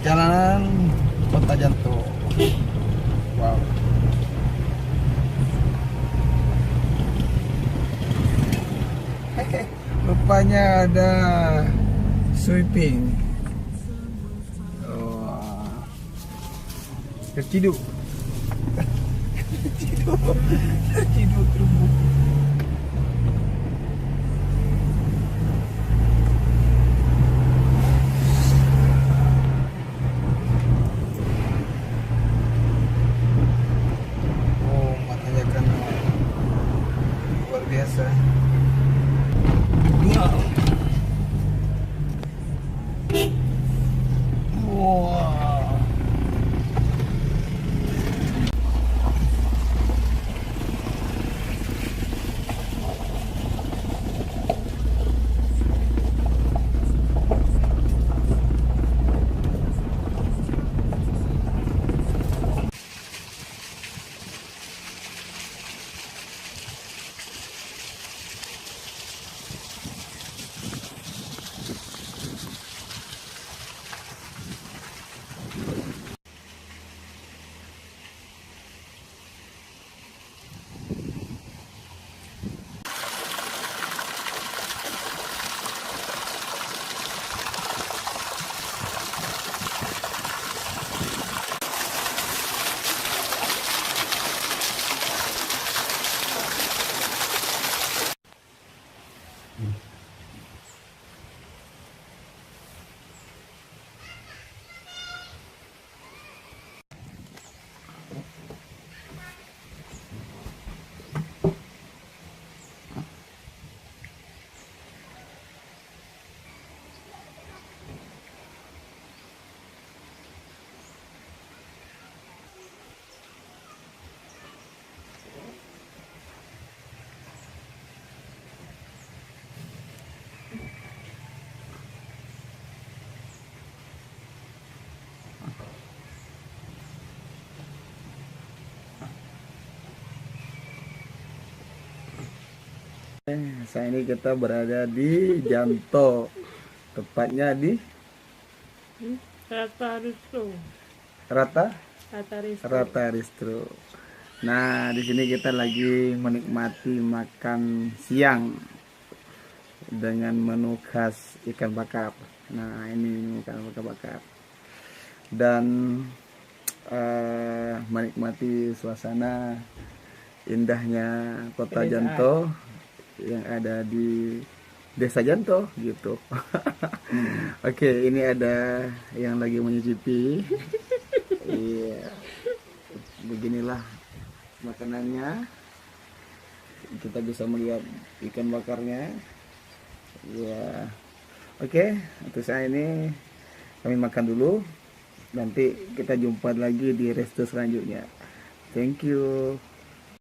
Jalanan Kota Janto. Wow. Rupanya ada sweeping. Oh. Terciduk. Terciduk terumbu. Oh, matanya kan luar biasa. Wow. Wow. Saat ini kita berada di Janto, tepatnya di Rata Risto. Rata Rata Risto. Rata Ristro. Nah, di sini kita lagi menikmati makan siang dengan menu khas ikan bakar. Nah, ini ikan bakar dan menikmati suasana indahnya Kota Pedesaan. Janto yang ada di Desa Janto gitu. Oke, ini ada yang lagi menyicipi. Iya, beginilah makanannya. Kita bisa melihat ikan bakarnya. Ya, oke. Untuk saya ini kami makan dulu. Nanti kita jumpa lagi di resto selanjutnya. Thank you.